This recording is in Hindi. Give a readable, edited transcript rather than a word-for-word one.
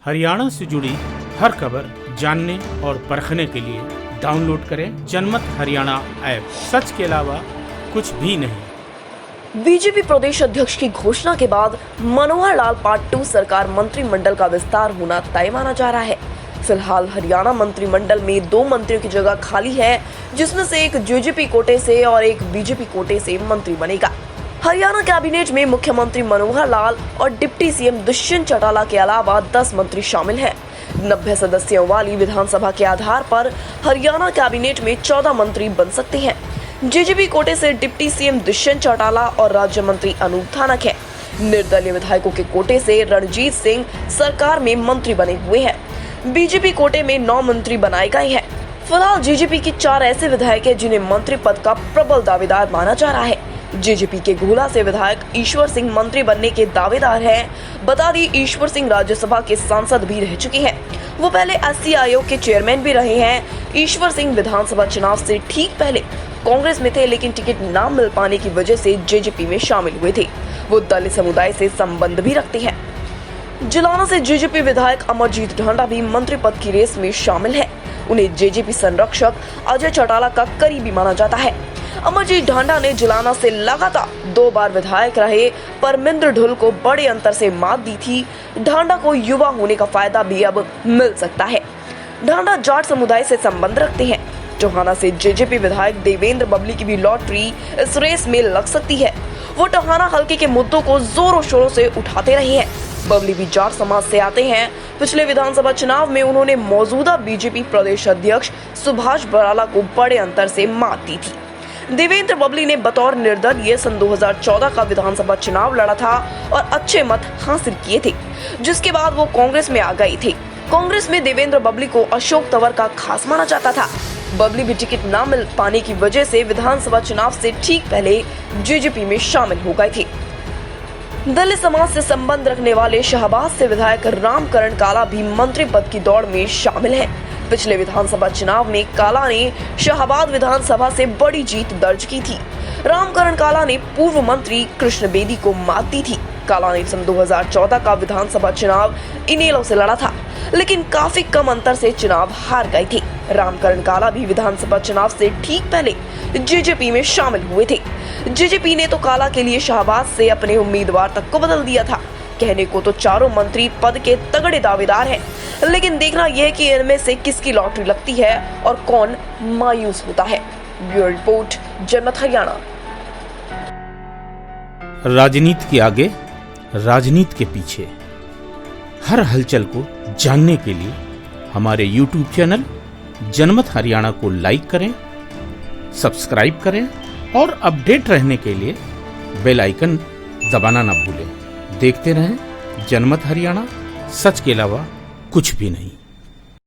हरियाणा से जुड़ी हर खबर जानने और परखने के लिए डाउनलोड करें जनमत हरियाणा ऐप। सच के अलावा कुछ भी नहीं। बीजेपी प्रदेश अध्यक्ष की घोषणा के बाद मनोहर लाल पार्ट 2 सरकार मंत्रिमंडल का विस्तार होना तय माना जा रहा है। फिलहाल हरियाणा मंत्रिमंडल में 2 मंत्रियों की जगह खाली है, जिसमें से एक जेजेपी कोटे से और एक बीजेपी कोटे से मंत्री बनेगा। हरियाणा कैबिनेट में मुख्यमंत्री मनोहर लाल और डिप्टी सीएम दुष्यंत चौटाला के अलावा 10 मंत्री शामिल हैं। 90 सदस्यों वाली विधानसभा के आधार पर हरियाणा कैबिनेट में 14 मंत्री बन सकते हैं। जेजेपी कोटे से डिप्टी सीएम दुष्यंत चौटाला और राज्य मंत्री अनूप धानक हैं। निर्दलीय विधायकों के कोटे से रणजीत सिंह सरकार में मंत्री बने हुए हैं। बीजेपी कोटे में 9 मंत्री बनाए गए हैं। फिलहाल जेजेपी के 4 ऐसे विधायक हैं जिन्हें मंत्री पद का प्रबल दावेदार माना जा रहा है। जेजेपी के घोला से विधायक ईश्वर सिंह मंत्री बनने के दावेदार हैं। बता दी, ईश्वर सिंह राज्यसभा के सांसद भी रह चुके हैं। वो पहले एससी आयोग के चेयरमैन भी रहे हैं। ईश्वर सिंह विधानसभा चुनाव से ठीक पहले कांग्रेस में थे, लेकिन टिकट न मिल पाने की वजह से जेजेपी में शामिल हुए थे। वो दलित समुदाय से संबंध भी रखते हैं। जुलाना से जेजेपी विधायक अमरजीत ढांडा भी मंत्री पद की रेस में शामिल है। उन्हें जेजेपी संरक्षक अजय चौटाला का करीबी माना जाता है। अमरजीत ढांडा ने जुलाना से लगातार 2 बार विधायक रहे परमिंदर ढुल को बड़े अंतर से मात दी थी। ढांडा को युवा होने का फायदा भी अब मिल सकता है। ढांडा जाट समुदाय से संबंध रखते हैं। टोहाना से जेजेपी विधायक देवेंद्र बबली की भी लॉटरी इस रेस में लग सकती है। वो टोहाना हल्के के मुद्दों को जोरों शोरों से उठाते रहे हैं। बबली भी जाट समाज से आते हैं। पिछले विधानसभा चुनाव में उन्होंने मौजूदा बीजेपी प्रदेश अध्यक्ष सुभाष बराला को बड़े अंतर से मात दी थी। देवेंद्र बबली ने बतौर निर्दलीय सन 2014 का विधानसभा चुनाव लड़ा था और अच्छे मत हासिल किए थे, जिसके बाद वो कांग्रेस में आ गए थे। कांग्रेस में देवेंद्र बबली को अशोक तंवर का खास माना जाता था। बबली भी टिकट न मिल पाने की वजह से विधानसभा चुनाव से ठीक पहले जेजेपी में शामिल हो गए थे। दलित समाज से संबंध रखने वाले शाहबाद से विधायक रामकरण काला भी मंत्री पद की दौड़ में शामिल है। पिछले विधानसभा चुनाव में काला ने शाहबाद विधानसभा से बड़ी जीत दर्ज की थी। रामकरण काला ने पूर्व मंत्री कृष्ण बेदी को मात दी थी। काला ने सन 2014 का विधानसभा चुनाव इनेलो से लड़ा था, लेकिन काफी कम अंतर से चुनाव हार गए थे। रामकरण काला भी विधानसभा चुनाव से ठीक पहले जेजेपी में शामिल हुए थे। जेजेपी ने तो काला के लिए शाहबाद से अपने उम्मीदवार तक को बदल दिया था। कहने को तो चारों मंत्री पद के तगड़े दावेदार हैं, लेकिन देखना यह है कि इनमें से किसकी लॉटरी लगती है और कौन मायूस होता है। ब्यूरो रिपोर्ट, जनमत हरियाणा। राजनीति के आगे, राजनीति के पीछे, हर हलचल को जानने के लिए हमारे YouTube चैनल जनमत हरियाणा को लाइक करें, सब्सक्राइब करें और अपडेट रहने के लिए बेल आइकन दबाना ना भूलें। देखते रहें जनमत हरियाणा, सच के अलावा कुछ भी नहीं।